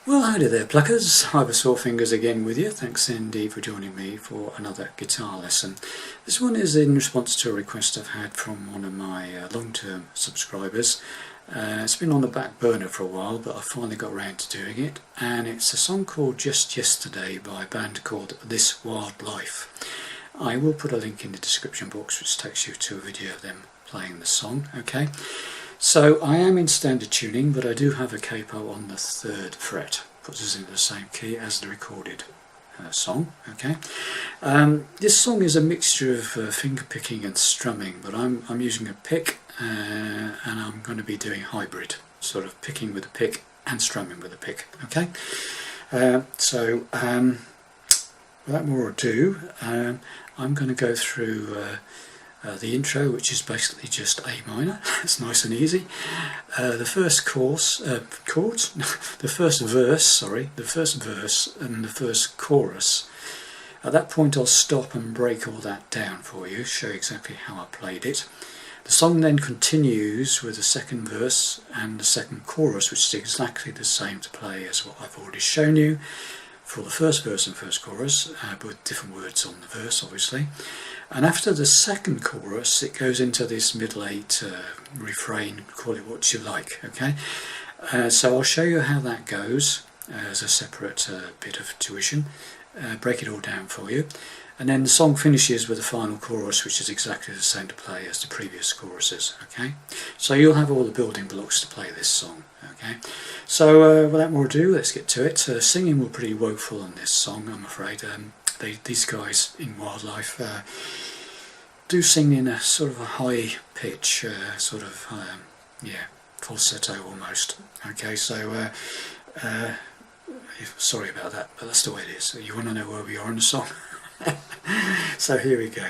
Well, howdy there, pluckers. Ivorsaurfingers again with you. Thanks indeed for joining me for another guitar lesson. This one is in response to a request I've had from one of my long-term subscribers. It's been on the back burner for a while, but I finally got around to doing it, and it's a song called Just Yesterday by a band called This Wildlife. I will put a link in the description box which takes you to a video of them playing the song, okay? So I am in standard tuning, but I do have a capo on the 3rd fret, puts us into the same key as the recorded song. Okay, this song is a mixture of finger picking and strumming, but I'm using a pick, and I'm going to be doing hybrid, sort of picking with a pick and strumming with a pick. Okay, without more ado, I'm going to go through the intro, which is basically just A minor. It's nice and easy. The first the first verse and the first chorus. At that point I'll stop and break all that down for you, show you exactly how I played it. The song then continues with the second verse and the second chorus, which is exactly the same to play as what I've already shown you for the first verse and first chorus, but with different words on the verse obviously. And after the second chorus it goes into this middle 8 refrain, call it what you like, okay? So I'll show you how that goes as a separate bit of tuition, break it all down for you, and then the song finishes with the final chorus, which is exactly the same to play as the previous choruses, okay? So you'll have all the building blocks to play this song, okay? So without more ado, let's get to it. Singing were pretty woeful on this song, I'm afraid. These guys in Wildlife do sing in a sort of a high pitch, falsetto almost. Okay, so sorry about that, but that's the way it is. You want to know where we are in the song? So here we go.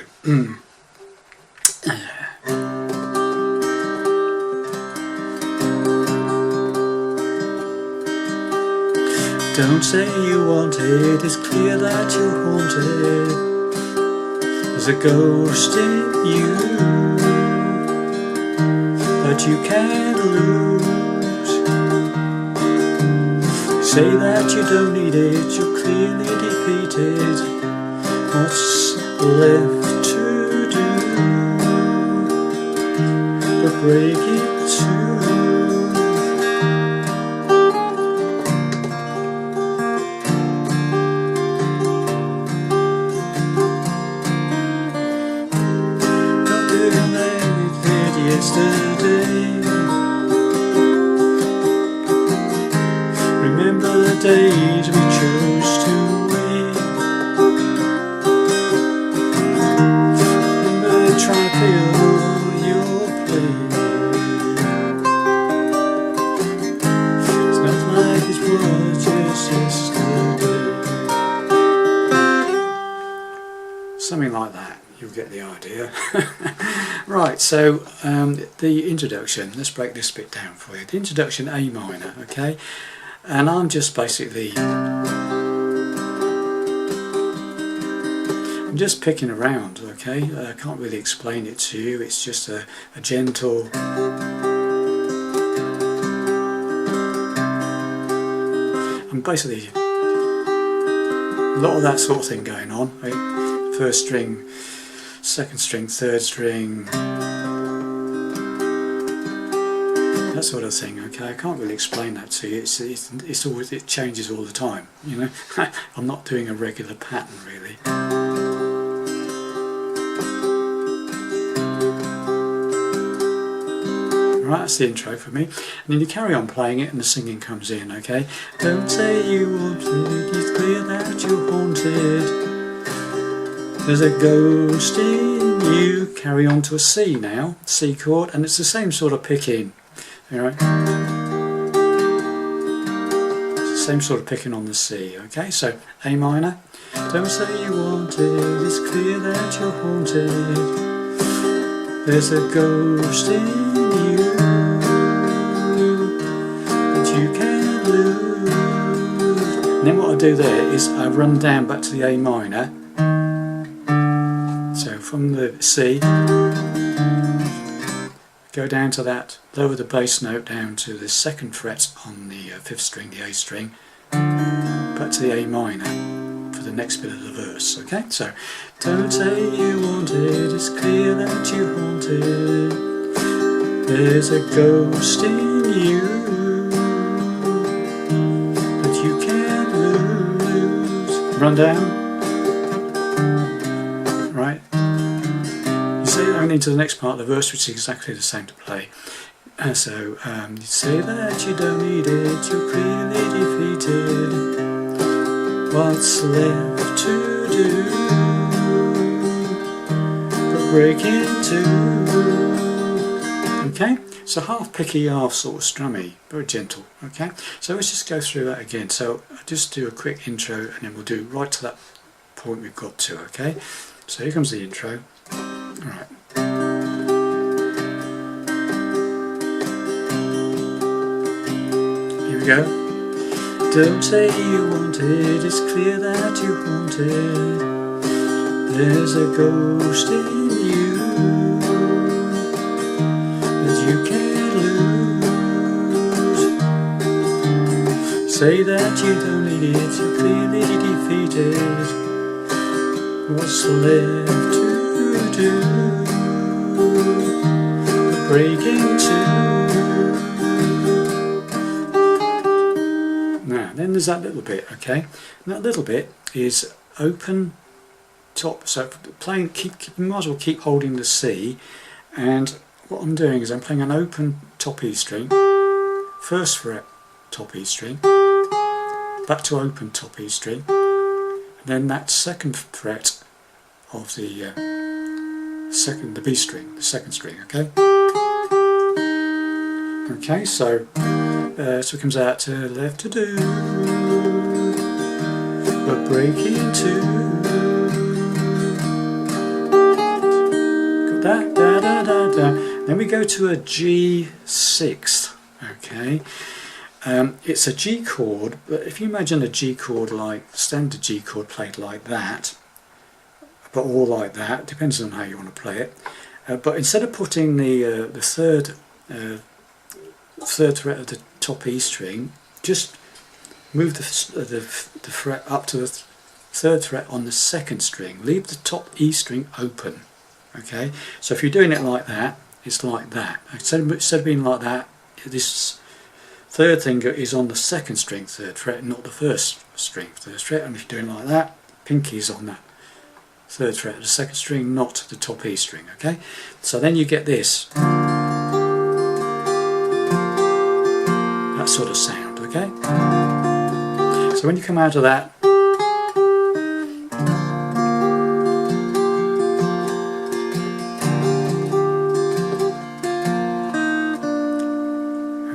Don't say you want it, it's clear that you're haunted. There's a ghost in you that you can't lose. You say that you don't need it, you're clearly defeated. What's left to do but break it too? Yesterday, remember the days we chose to wait. Remember trying to fill your plate. It's not like it was just yesterday. Something like that. You'll get the idea. Right, so the introduction, let's break this bit down for you. The introduction, A minor, okay? And I'm just basically, I'm just picking around, okay? I can't really explain it to you, it's just a gentle, and basically a lot of that sort of thing going on, right? First string, second string, third string, that sort of thing. Okay, I can't really explain that to you. It's always, it changes all the time. You know, I'm not doing a regular pattern really. Right, that's the intro for me. And then you carry on playing it, and the singing comes in. Okay, don't say you want it. It's clear that you're haunted. There's a ghost in you. Carry on to a C now, C chord, and it's the same sort of picking. Alright? It's the same sort of picking on the C, okay? So A minor. Don't say you want it, it's clear that you're haunted. There's a ghost in you that you can't lose. And then what I do there is I run down back to the A minor. So from the C, go down to that, lower the bass note down to the 2nd fret on the 5th string, the A string, back to the A minor for the next bit of the verse. Okay, so don't say you want it, it's clear that you want it. There's a ghost in you that you can't lose. Run down. Right. You say only to the next part of the verse, which is exactly the same to play. And so you say that you don't need it, you're clearly defeated. What's left to do but break into? Okay, so half picky, half sort of strummy, very gentle. Okay, so let's just go through that again. So I'll just do a quick intro and then we'll do right to that point we've got to. Okay, so here comes the intro. All right. Here we go. Don't say you want it, it's clear that you want it. There's a ghost in you that you can't lose. Say that you don't need it, you're clearly defeated. What's left to do? Break into. Now, then there's that little bit, okay? And that little bit is open top. So playing, you might as well keep holding the C. And what I'm doing is I'm playing an open top E string, first fret top E string, back to open top E string, and then that second fret of the B string, the second string. Okay. Okay, so it comes out to left to do, but break into. Got that, da da da da. Then we go to a G6. Okay, it's a G chord, but if you imagine a G chord like standard G chord played like that, but all like that, depends on how you want to play it. But instead of putting the third fret of the top E string, just move the fret up to the third fret on the second string. Leave the top E string open. Okay, so if you're doing it like that, it's like that. Instead of being like that, this third finger is on the second string, third fret, not the first string, third fret. And if you're doing like that, pinky's on that third fret of the second string, not the top E string. Okay, so then you get this. That sort of sound, okay? So when you come out of that,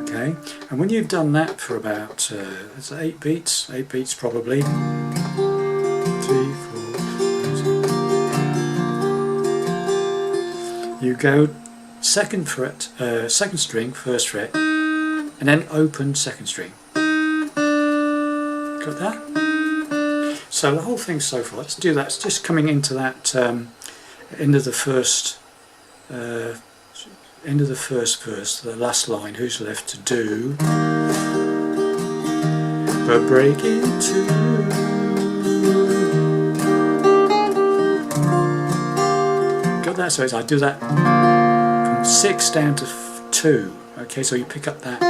okay, and when you've done that for about 8 beats probably, 3, 4, you go second fret, second string, first fret, and then open second string. Got that? So the whole thing so far, let's do that. It's just coming into that end of the first verse, the last line. Who's left to do? But break into. Got that? So I do that from 6 down to 2. Okay, so you pick up that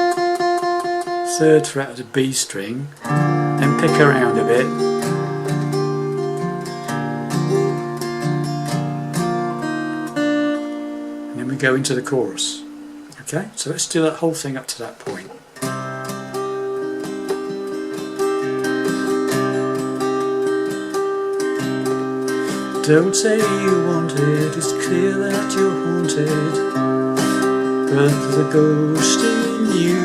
third fret of the B string, then pick around a bit, and then we go into the chorus. Okay, so let's do that whole thing up to that point. Don't say you want it, it's clear that you're haunted. But the ghost in you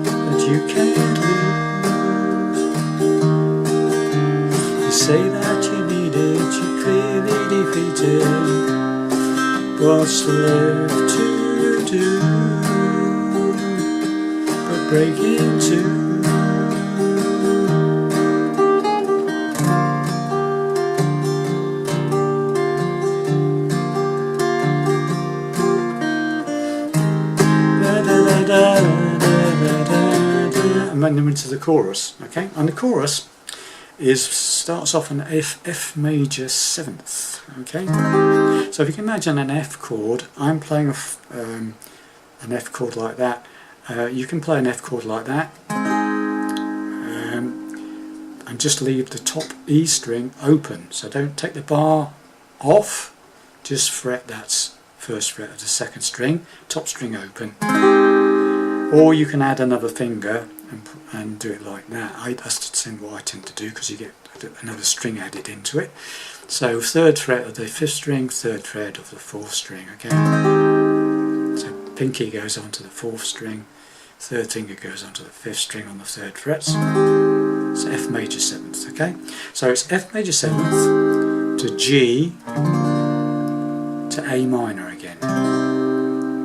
that you can't lose. You say that you need it, you're clearly defeated. What's left to do but break into? Da da da da da da da. and then into the chorus. Okay, and the chorus starts off an F major 7th. Okay, so if you can imagine an F chord, I'm playing an F chord like that. You can play an F chord like that, and just leave the top E string open. So don't take the bar off, just fret that first fret of the second string, top string open. Or you can add another finger and do it like that. That's what I tend to do, because you get another string added into it. So third fret of the 5th string, third fret of the 4th string. Okay. So pinky goes onto the 4th string, third finger goes onto the 5th string on the 3rd frets. It's F major 7th. Okay. So it's F major 7th to G to A minor again.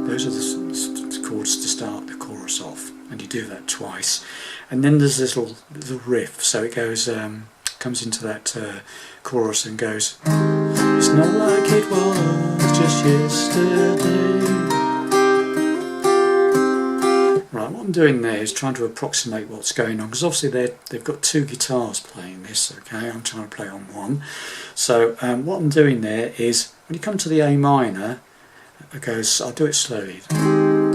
Those are the chords to start the chorus off, and you do that twice. And then there's this little riff, so it goes, comes into that chorus and goes, it's not like it was just yesterday. Right, what I'm doing there is trying to approximate what's going on, because obviously they've got 2 guitars playing this. Okay, I'm trying to play on one. So what I'm doing there is, when you come to the A minor, it goes, I'll do it slowly. Got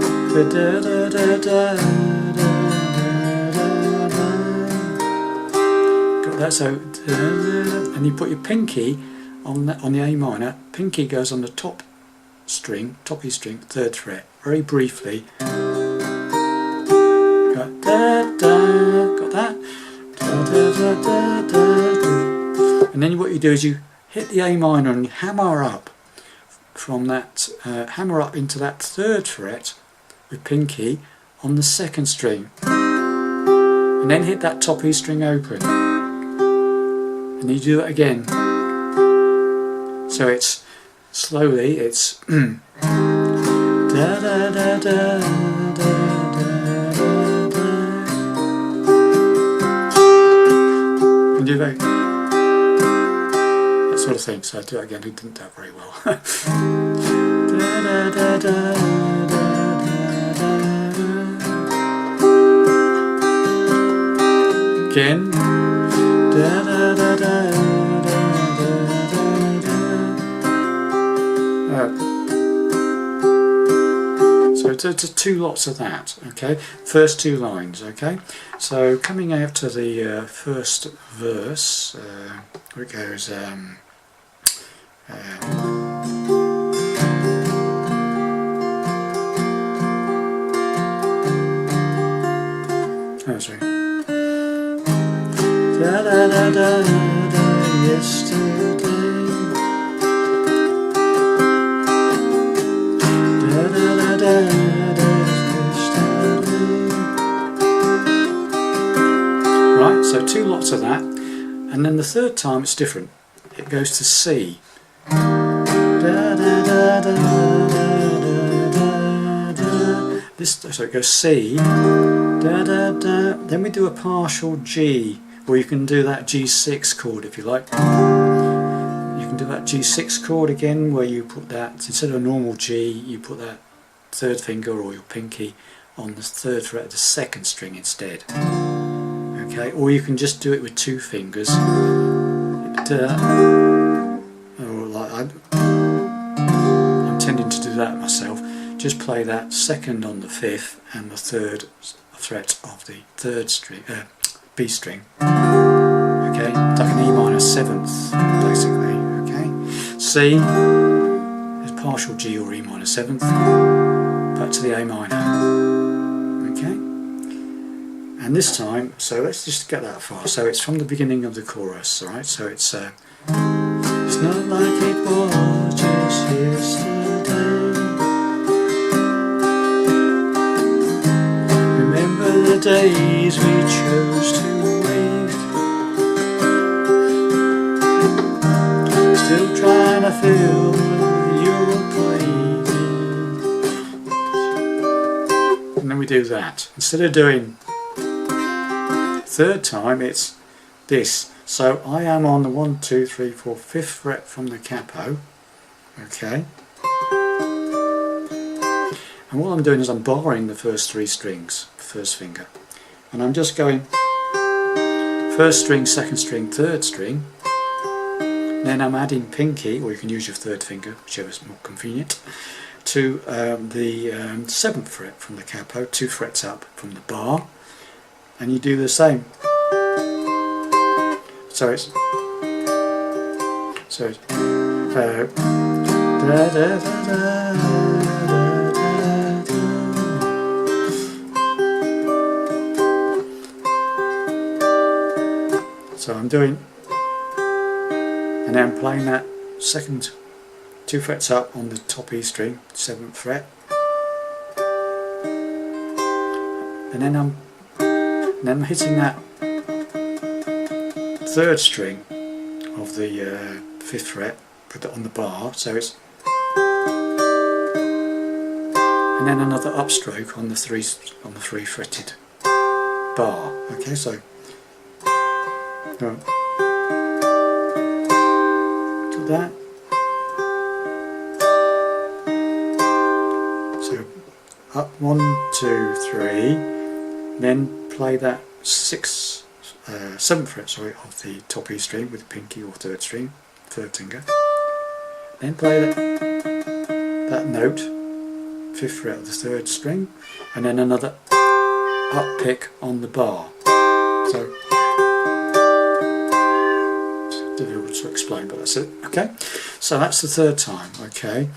that? So, and you put your pinky on the A minor. Pinky goes on the top string, top E string, 3rd fret, very briefly. Got that? And then what you do is you hit the A minor and you hammer up from that, hammer up into that 3rd fret with pinky on the 2nd string, and then hit that top E string open, and you do that again. So it's slowly, it's da da da da da da da, and do that sort of thing. So I do that again. I didn't do that very well. Da da da da da. Again. Da, da, da, da, da, da, da. So it's 2 lots of that. Okay, first 2 lines. Okay, so coming out to the first verse, where it goes. Oh, sorry. Da da da da da, yesterday. Da da da da da, yesterday. Right, so 2 lots of that, and then the 3rd time it's different. It goes to C. Da da da da da da da. So it goes C. Da da da. Then we do a partial G. Or you can do that G6 chord if you like. You can do that G6 chord again, where you put that, instead of a normal G, you put that 3rd finger or your pinky on the 3rd fret of the 2nd string instead. Okay, or you can just do it with 2 fingers. Or like I'm tending to do that myself. Just play that 2nd on the 5th and the 3rd fret of the 3rd string. B string, okay, like an E minor 7th, basically, okay. C is partial G or E minor 7th, back to the A minor, okay. And this time, so let's just get that far. So it's from the beginning of the chorus, alright. So it's not like it was just yesterday. Remember the days we chose to wait. Still trying to fill your plate. And then we do that. Instead of doing 3rd time, it's this. So I am on the 1, 2, 3, 4, 5th fret from the capo. Okay. And what I'm doing is I'm barring the first 3 strings, first finger. and I'm just going first string, second string, third string, then I'm adding pinky, or you can use your third finger, whichever is more convenient, to the 7th fret from the capo, 2 frets up from the bar, and you do the same. So it's da, da, da, da, da, da. So I'm doing, and then I'm playing that second 2 frets up on the top E string, 7th fret, and then I'm hitting that 3rd string of the 5th fret, put it on the bar, so it's, and then another upstroke on the 3 fretted bar. Okay, so got that. So up 1, 2, 3, then play that 7th fret, sorry, of the top E string with pinky or 3rd string, 3rd finger. Then play that note, 5th fret of the 3rd string, and then another up pick on the bar. So it's difficult to explain, but that's it. Okay, so that's the 3rd time. Okay,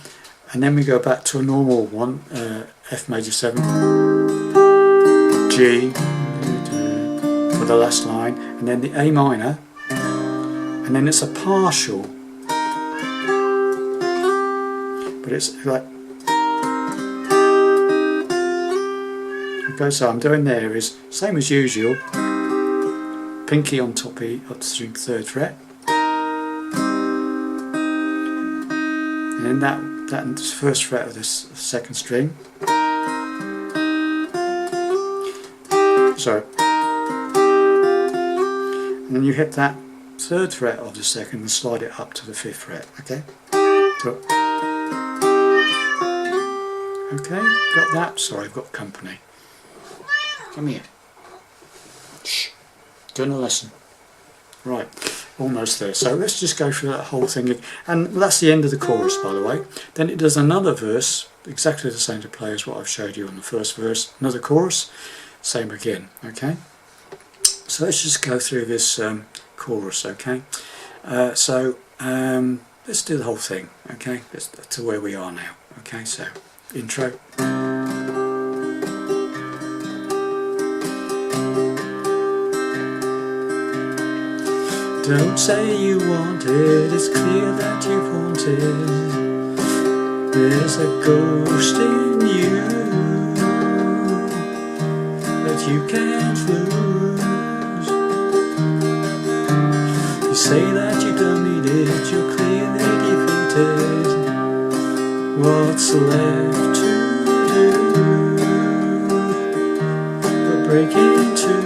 and then we go back to a normal one, F major 7, G for the last line, and then the A minor, and then it's a partial, but it's like, okay, so I'm doing there is same as usual, pinky on top E up to string 3rd fret, and then that 1st fret of this 2nd string, so, and then you hit that 3rd fret of the 2nd and slide it up to the 5th fret. Okay, so, okay, got that. Sorry, I've got company. Come here. Shh. Doing a lesson. Right, almost there. So let's just go through that whole thing, and that's the end of the chorus, by the way. Then it does another verse, exactly the same to play as what I've showed you on the first verse. Another chorus, same again. Okay. So let's just go through this chorus. Okay. Let's do the whole thing. Okay. Let's to where we are now. Okay. So intro. Don't say you want it, it's clear that you want it. There's a ghost in you that you can't lose. You say that you don't need it, you're clearly defeated. What's left to do but break into?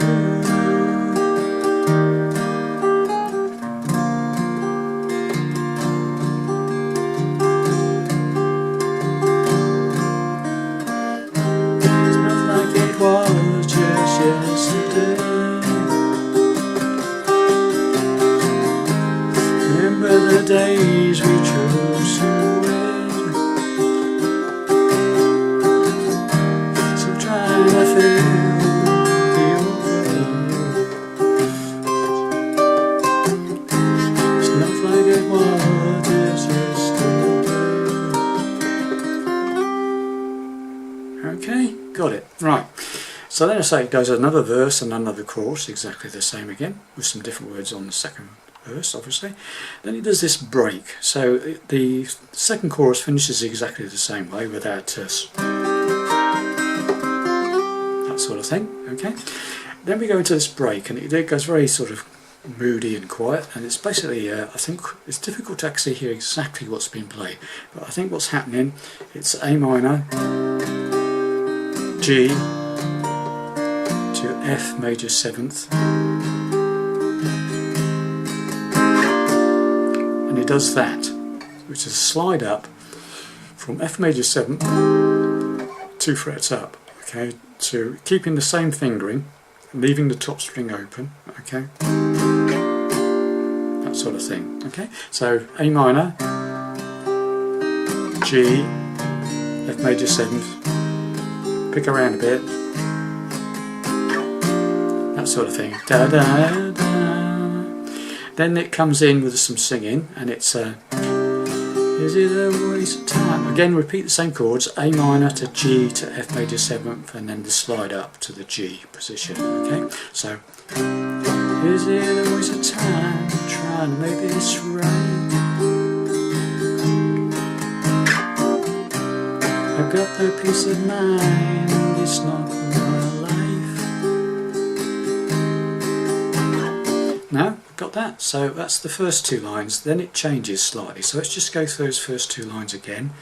Remember the days we chose to wait. So trying to feel the it's not like it was yesterday. Okay, got it. Right. So then I say it goes another verse and another chorus, exactly the same again, with some different words on the second verse, obviously. Then it does this break. So the second chorus finishes exactly the same way, without that sort of thing. Okay. Then we go into this break, and it goes very sort of moody and quiet, and it's basically, I think it's difficult to actually hear exactly what's being played, but I think what's happening, it's A minor, G, to F major 7th, and it does that, which is a slide up from F major 7th 2 frets up, okay, to keeping the same fingering, leaving the top string open, okay, that sort of thing, okay. So A minor, G, F major 7th, pick around a bit, that sort of thing, da da da. Then it comes in with some singing, and it's is it a waste of time? Again, repeat the same chords, A minor to G to F major 7th, and then the slide up to the G position, okay? So, is it a waste of time trying to make this right? I've got no peace of mind, it's not my life. No? Got that? So that's the first 2 lines, then it changes slightly. So let's just go through those first 2 lines again.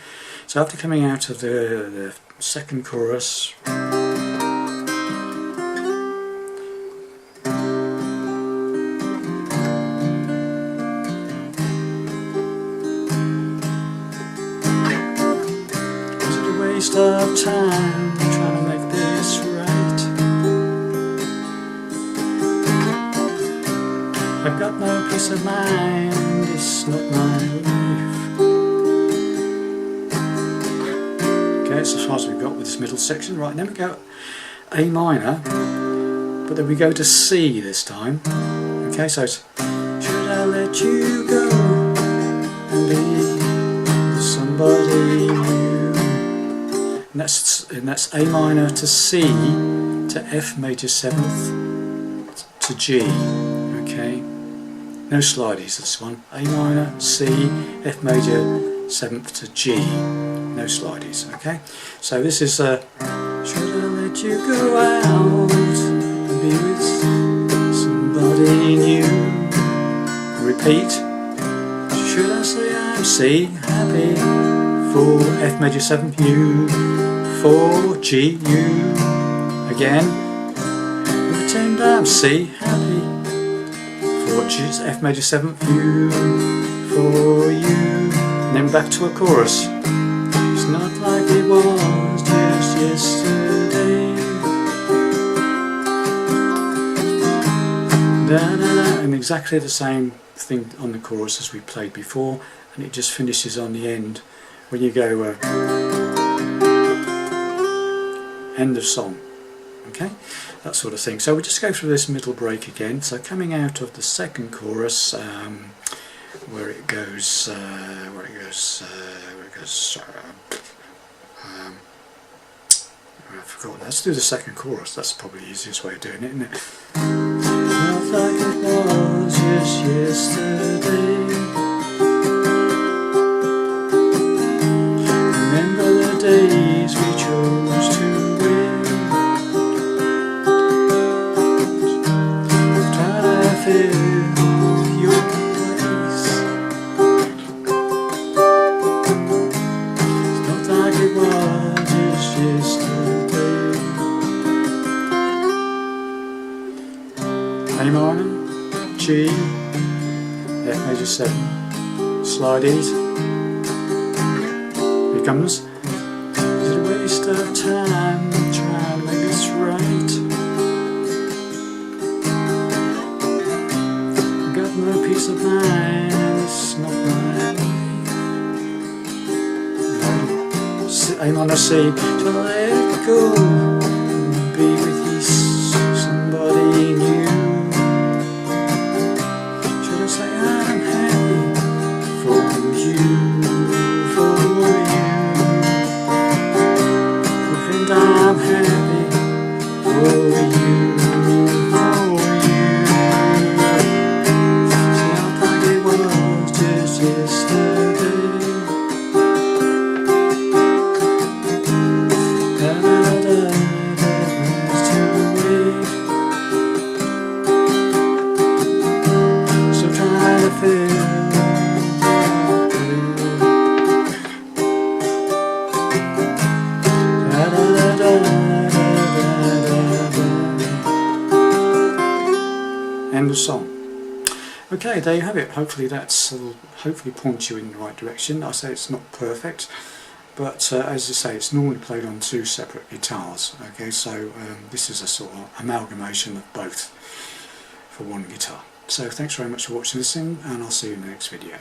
So after coming out of the second chorus, is it a waste of time trying to make this right? I've got no peace of mind, it's not my life. Okay, that's as far as we've got with this middle section. Right, then we go A minor, but then we go to C this time. Okay, so it's should I let you go and be somebody new? And that's A minor to C to F major 7th to G. Okay. No slideys this one. A minor, C, F major 7th to G. No slideys, okay? So this is should I let you go out and be with somebody new? Repeat. Should I say I'm C, happy for F major 7th, U, for G, U. Again. Pretend I'm C, happy. Which is F major 7th, U, for you, and then back to a chorus. It's not like it was just yesterday. Da, da, da. And exactly the same thing on the chorus as we played before, and it just finishes on the end when you go end of song. Okay, that sort of thing. So we just go through this middle break again. So coming out of the second chorus, where it goes, I forgot. Let's do the second chorus. That's probably the easiest way of doing it, isn't it? Not like it was just yesterday. Remember the days we chose to win. Fill your place. It's not like it was just yesterday. A minor, G, F major 7, slideys. Here it comes. Is it a waste of time trying to make this right? No peace of mind, it's not my life. A minor, C, to let go and be with you, somebody new. Should I say I'm happy for you, for you? And I'm happy for you. End of song. Okay, there you have it. Hopefully that's hopefully points you in the right direction. I say it's not perfect, but as I say, it's normally played on two separate guitars. Okay, so this is a sort of amalgamation of both for one guitar. So thanks very much for watching this thing, and I'll see you in the next video.